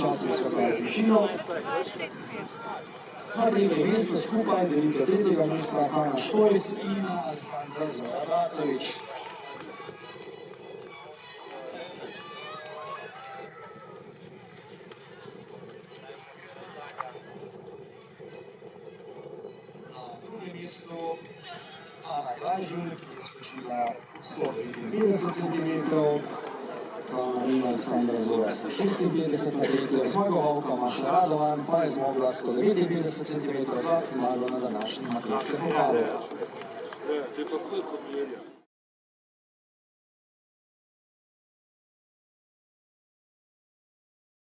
času skakali višino. Na tretjem mestu skupaj delite tretjega mesta Hanna Štojs in Aleksandra Zora Racevič. Ana Gajžul, ki je skočila 159 cm, in Aleksandra Zora 156 na tretjo, zmagovalka Maša Radovan pa je zmogla 159 cm za zmago na današnjem atletskem pokalu.